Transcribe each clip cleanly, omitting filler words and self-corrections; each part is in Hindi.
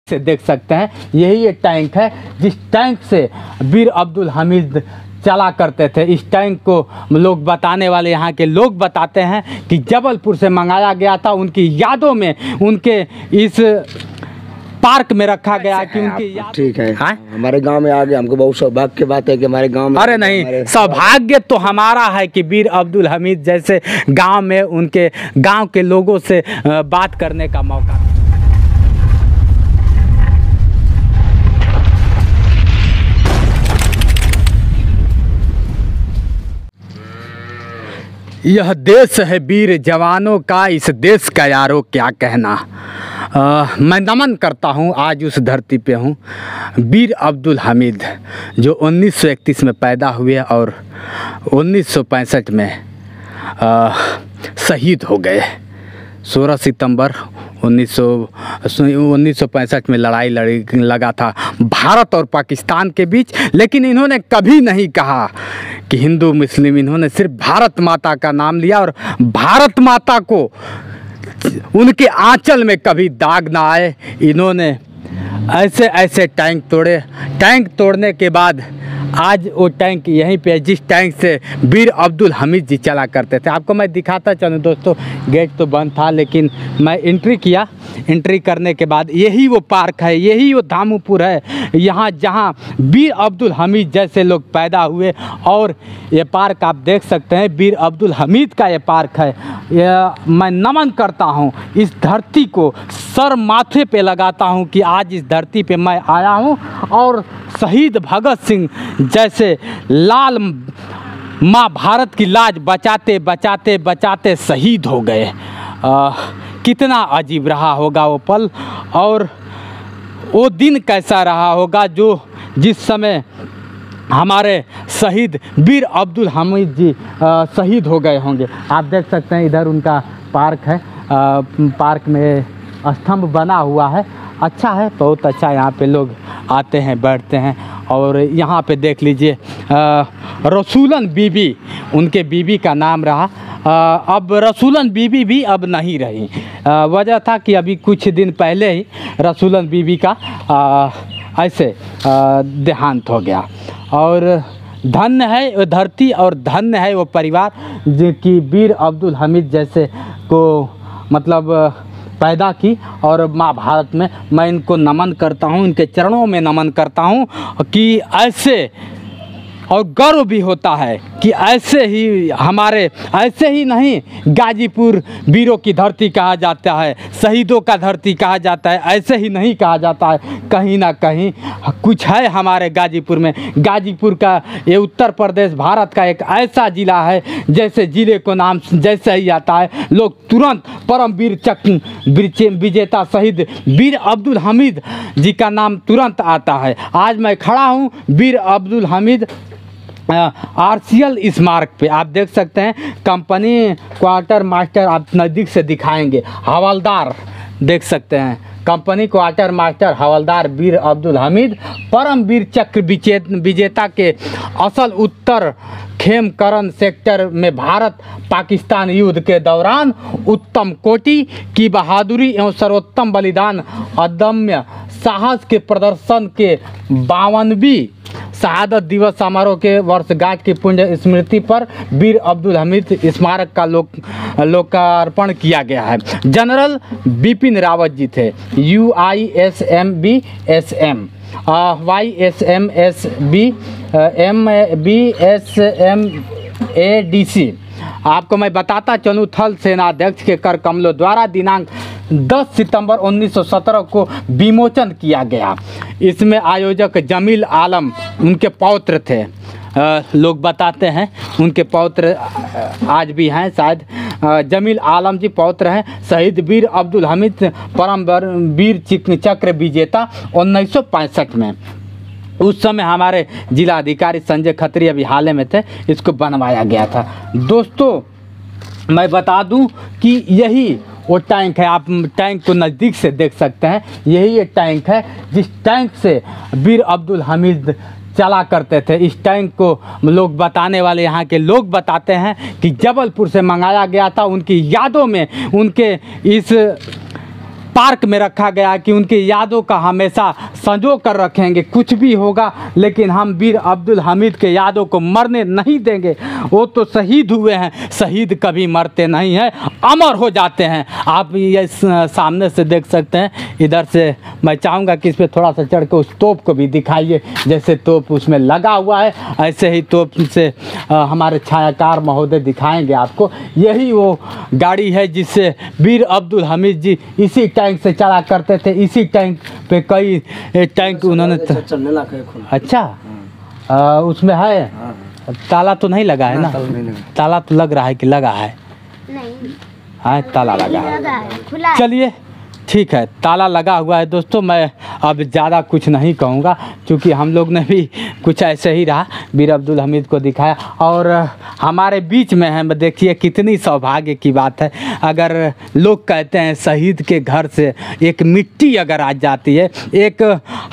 से देख सकते हैं, यही ये टैंक है जिस टैंक से वीर अब्दुल हमीद चला करते थे। इस टैंक को लोग बताने वाले यहाँ के लोग बताते हैं कि जबलपुर से मंगाया गया था, उनकी यादों में उनके इस पार्क में रखा गया कि उनकी याद। ठीक है, हमारे गांव में आ गया, हमको बहुत सौभाग्य की बात है कि हमारे गांव में। अरे नहीं, सौभाग्य तो हमारा है कि वीर अब्दुल हमीद जैसे गांव में उनके गांव के लोगों से बात करने का मौका। यह देश है वीर जवानों का, इस देश का यारो क्या कहना। मैं नमन करता हूँ, आज उस धरती पे हूँ। वीर अब्दुल हमीद जो 1931 में पैदा हुए और 1965 में शहीद हो गए। 16 सितंबर 1965 में लड़ाई लगा था भारत और पाकिस्तान के बीच, लेकिन इन्होंने कभी नहीं कहा कि हिंदू मुस्लिम, इन्होंने सिर्फ भारत माता का नाम लिया और भारत माता को उनके आंचल में कभी दाग ना आए। इन्होंने ऐसे ऐसे टैंक तोड़े, टैंक तोड़ने के बाद आज वो टैंक यहीं पे है जिस टैंक से वीर अब्दुल हमीद जी चला करते थे। आपको मैं दिखाता चलूँ दोस्तों, गेट तो बंद था लेकिन मैं एंट्री किया। एंट्री करने के बाद यही वो पार्क है, यही वो दामूपुर है, यहाँ जहाँ वीर अब्दुल हमीद जैसे लोग पैदा हुए। और ये पार्क आप देख सकते हैं, वीर अब्दुल हमीद का ये पार्क है। मैं नमन करता हूँ इस धरती को, सर माथे पे लगाता हूँ कि आज इस धरती पे मैं आया हूँ और शहीद भगत सिंह जैसे लाल माँ भारत की लाज बचाते बचाते बचाते शहीद हो गए। कितना अजीब रहा होगा वो पल और वो दिन कैसा रहा होगा जो जिस समय हमारे शहीद वीर अब्दुल हमीद जी शहीद हो गए होंगे। आप देख सकते हैं इधर उनका पार्क है, पार्क में स्तंभ बना हुआ है, अच्छा है, बहुत अच्छा। यहाँ पे लोग आते हैं, बैठते हैं। और यहाँ पे देख लीजिए रसूलन बीबी, उनके बीबी का नाम रहा। अब रसूलन बीबी भी अब नहीं रही। वजह था कि अभी कुछ दिन पहले ही रसूलन बीबी का ऐसे देहांत हो गया। और धन्य है वो धरती और धन्य है वो परिवार जो कि वीर अब्दुल हमीद जैसे को मतलब पैदा की। और माँ भारत में मैं इनको नमन करता हूँ, इनके चरणों में नमन करता हूँ कि ऐसे, और गर्व भी होता है कि ऐसे ही हमारे, ऐसे ही नहीं गाजीपुर वीरों की धरती कहा जाता है, शहीदों का धरती कहा जाता है, ऐसे ही नहीं कहा जाता है। कहीं ना कहीं कुछ है हमारे गाजीपुर में। गाजीपुर का ये उत्तर प्रदेश भारत का एक ऐसा ज़िला है, जैसे ज़िले को नाम जैसे ही आता है लोग तुरंत परमवीर चक्र विजेता शहीद वीर अब्दुल हमीद जी का नाम तुरंत आता है। आज मैं खड़ा हूँ वीर अब्दुल हमीद आरसीएल स्मारक पे। आप देख सकते हैं कंपनी क्वार्टर मास्टर, आप नज़दीक से दिखाएंगे, हवलदार देख सकते हैं, कंपनी क्वार्टर मास्टर हवलदार वीर अब्दुल हमीद परमवीर चक्र विजेता के असल उत्तर खेमकरण सेक्टर में भारत पाकिस्तान युद्ध के दौरान उत्तम कोटि की बहादुरी एवं सर्वोत्तम बलिदान, अदम्य साहस के प्रदर्शन के 52वीं शहादत दिवस समारोह के वर्षगांठ की पुण्य स्मृति पर वीर अब्दुल हमीद स्मारक का लोकार्पण किया गया है। जनरल बिपिन रावत जी थे, UISMBSM YSMSB आपको मैं बताता चलूँ, थल सेनाध्यक्ष के कर कमलों द्वारा दिनांक 10 सितंबर 1917 को विमोचन किया गया। इसमें आयोजक जमील आलम उनके पौत्र थे। लोग बताते हैं उनके पौत्र आज भी हैं, शायद जमील आलम जी पौत्र हैं शहीद वीर अब्दुल हमीद परमवीर चक्र विजेता 1965 में। उस समय हमारे जिला अधिकारी संजय खत्री अभी हाल में थे, इसको बनवाया गया था। दोस्तों मैं बता दूं कि यही वो टैंक है, आप टैंक को नज़दीक से देख सकते हैं, यही ये टैंक है जिस टैंक से वीर अब्दुल हमीद चला करते थे। इस टैंक को लोग बताने वाले यहाँ के लोग बताते हैं कि जबलपुर से मंगाया गया था, उनकी यादों में उनके इस पार्क में रखा गया कि उनकी यादों का हमेशा संजो कर रखेंगे। कुछ भी होगा लेकिन हम वीर अब्दुल हमीद के यादों को मरने नहीं देंगे। वो तो शहीद हुए हैं, शहीद कभी मरते नहीं हैं, अमर हो जाते हैं। आप ये सामने से देख सकते हैं। इधर से मैं चाहूँगा कि इस पर थोड़ा सा चढ़ के उस तोप को भी दिखाइए। जैसे तोप उसमें लगा हुआ है ऐसे ही तोप से हमारे छायाकार महोदय दिखाएंगे आपको। यही वो गाड़ी है जिससे वीर अब्दुल हमीद जी इसी टैंक से चला करते थे। इसी टैंक पे कई टैंक उन्होंने अच्छा उसमें है। ताला तो नहीं लगा है ना? ताला तो लग रहा है कि लगा है? नहीं, हाँ ताला लगा है। चलिए ठीक है, ताला लगा हुआ है। दोस्तों मैं अब ज़्यादा कुछ नहीं कहूँगा क्योंकि हम लोग ने भी कुछ ऐसे ही रहा, वीर अब्दुल हमीद को दिखाया और हमारे बीच में है। देखिए कितनी सौभाग्य की बात है। अगर लोग कहते हैं शहीद के घर से एक मिट्टी अगर आ जाती है, एक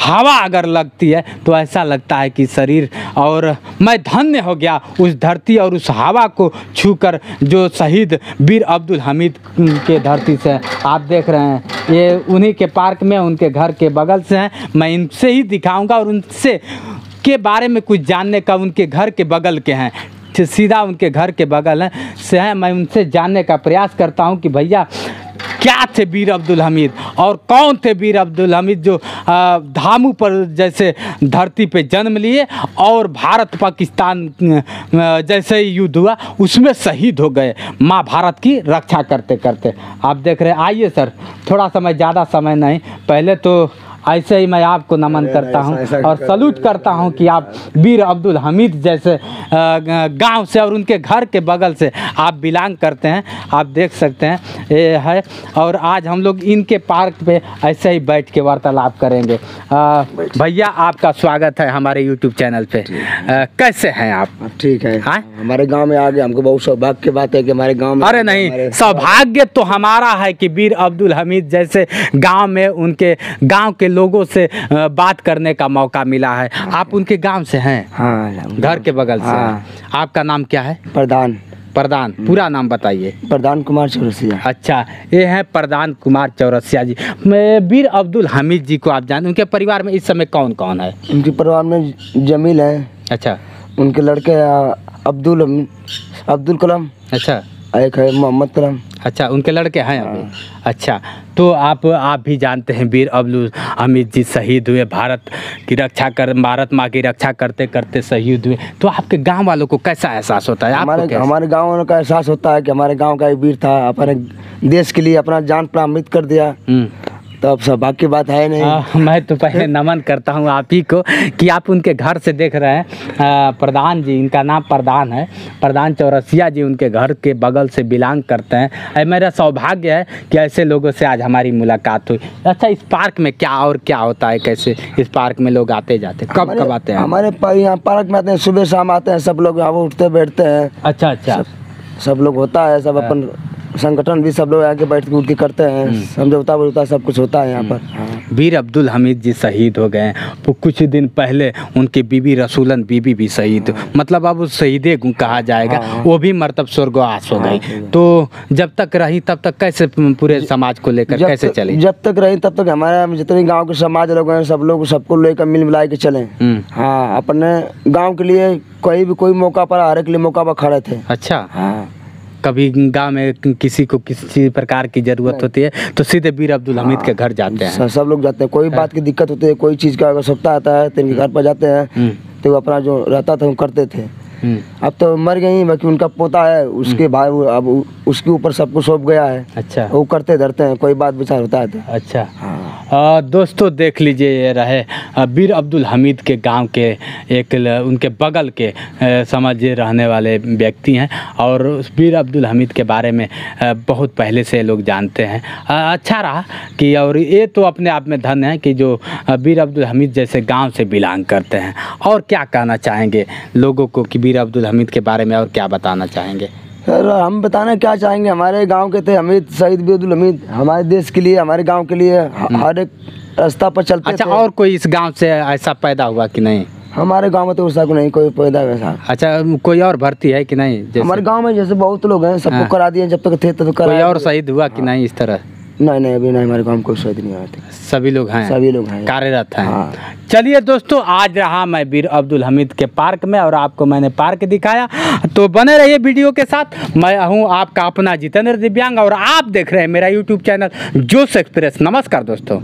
हवा अगर लगती है तो ऐसा लगता है कि शरीर, और मैं धन्य हो गया उस धरती और उस हवा को छूकर जो शहीद वीर अब्दुल हमीद के धरती से। आप देख रहे हैं ये उन्हीं के पार्क में, उनके घर के बगल से हैं। मैं इनसे ही दिखाऊंगा और उनसे के बारे में कुछ जानने का, उनके घर के बगल के हैं, सीधा उनके घर के बगल हैं से हैं। मैं उनसे जानने का प्रयास करता हूं कि भैया क्या थे वीर अब्दुल हमीद और कौन थे वीर अब्दुल हमीद जो धामू पर जैसे धरती पे जन्म लिए और भारत पाकिस्तान जैसे ही युद्ध हुआ उसमें शहीद हो गए माँ भारत की रक्षा करते करते। आप देख रहे हैं। आइए सर, थोड़ा समय, ज़्यादा समय नहीं, पहले तो ऐसे ही मैं आपको नमन करता हूं और सल्यूट करता हूं कि आप वीर अब्दुल हमीद जैसे गांव से और उनके घर के बगल से आप बिलोंग करते हैं। आप देख सकते हैं ये है। और आज हम लोग इनके पार्क पे ऐसे ही बैठ के वार्तालाप करेंगे। भैया आपका स्वागत है हमारे यूट्यूब चैनल पे। कैसे हैं आप? ठीक है। हाँ? हमारे गांव में आ गए, हमको बहुत सौभाग्य की बात है कि हमारे गांव में। अरे नहीं, सौभाग्य तो हमारा है कि वीर अब्दुल हमीद जैसे गांव में उनके गांव के लोगों से बात करने का मौका मिला है। आप उनके गांव से हैं? हाँ, घर के बगल से। हाँ। आपका नाम क्या है? प्रधान। प्रधान, पूरा नाम बताइए। प्रधान कुमार चौरसिया। अच्छा, ये हैं प्रधान कुमार चौरसिया जी। मैं वीर अब्दुल हमीद जी को आप जानते, उनके परिवार में इस समय कौन कौन है? उनके परिवार में जमील है। अच्छा। उनके लड़के अब्दुल कलाम। अच्छा। एक है मोहम्मद कलाम। अच्छा, उनके लड़के हैं अभी। अच्छा, तो आप भी जानते हैं वीर अब्दुल हमीद जी शहीद हुए, भारत माँ की रक्षा करते करते शहीद हुए। तो आपके गांव वालों को कैसा एहसास होता है? हमारे गांव वालों का एहसास होता है कि हमारे गांव का एक वीर था, अपने देश के लिए अपना जान प्राण कर दिया। तो अब सौभाग्य की बात है नहीं। मैं तो पहले नमन करता हूँ आप ही को कि आप उनके घर से देख रहे हैं। प्रधान जी, इनका नाम प्रधान है, प्रधान चौरसिया जी उनके घर के बगल से बिलोंग करते हैं। मेरा सौभाग्य है कि ऐसे लोगों से आज हमारी मुलाकात हुई। अच्छा, इस पार्क में क्या और क्या होता है? कैसे इस पार्क में लोग आते जाते, कब कब आते हैं? हमारे यहाँ पार्क में आते हैं, सुबह शाम आते हैं, सब लोग यहाँ उठते बैठते हैं। अच्छा अच्छा, सब लोग होता है, सब अपन संगठन भी सब लोग आके बैठ के उठ करते हैं, समझौता वझौता सब कुछ होता है यहाँ पर। वीर अब्दुल हमीद जी शहीद हो गए हैं। कुछ दिन पहले उनकी बीबी रसूलन बीबी भी शहीद, मतलब अब उस शहीदे कहा जाएगा। वो भी मरतब स्वर्गवास हो गई। तो जब तक रही तब तक कैसे पूरे समाज को लेकर कैसे चले? जब तक रही तब तक हमारे जितने गाँव के समाज लोग हैं सब लोग सबको लेकर मिल मिला के चले। हाँ, अपने गाँव के लिए कोई मौका पर, हर एक लिए मौका पर खड़े थे। अच्छा। हाँ, कभी गांव में किसी को किसी प्रकार की ज़रूरत होती है तो सीधे वीर अब्दुल हमीद के घर जाते हैं। सब लोग जाते हैं। कोई बात की दिक्कत होती है, कोई चीज़ का आवश्यकता आता है तो इनके घर पर जाते हैं। तो अपना जो रहता था वो करते थे। अब तो मर गई, बाकी उनका पोता है, उसके भाई अब उसके ऊपर सब कुछ सौंप गया है। अच्छा, वो करते धरते हैं, कोई बात विचार होता है तो। अच्छा। दोस्तों देख लीजिए, ये रहे वीर अब्दुल हमीद के गांव के एक उनके बगल के समझ रहने वाले व्यक्ति हैं और उस वीर अब्दुल हमीद के बारे में बहुत पहले से लोग जानते हैं। अच्छा रहा कि, और ये तो अपने आप में धन्य है कि जो वीर अब्दुल हमीद जैसे गांव से बिलोंग करते हैं। और क्या कहना चाहेंगे लोगों को कि वीर अब्दुल हमीद के बारे में और क्या बताना चाहेंगे? सर, हम बताना क्या चाहेंगे, हमारे गांव के थे हमीद, शहीद वीर अब्दुल हमीद, हमारे देश के लिए, हमारे गांव के लिए हर एक रास्ता पर चलते। अच्छा, और कोई इस गांव से ऐसा पैदा हुआ कि नहीं? हमारे गांव में तो ऐसा नहीं कोई पैदा वैसा। अच्छा, कोई और भर्ती है कि नहीं? हमारे गांव में जैसे बहुत लोग हैं, सबको करा दिए जब तक थे तो कोई और शहीद हुआ कि नहीं इस तरह? नहीं नहीं, अभी नहीं, हमारे गाँव में कोई शहीद नहीं आए थे। सभी लोग हैं, सभी लोग हैं कार्यरत हैं। हाँ। चलिए दोस्तों, आज रहा मैं बीर अब्दुल हमीद के पार्क में और आपको मैंने पार्क दिखाया, तो बने रहिए वीडियो के साथ। मैं हूँ आपका अपना जितेंद्र दिव्यांग और आप देख रहे हैं मेरा यूट्यूब चैनल जोश एक्सप्रेस। नमस्कार दोस्तों।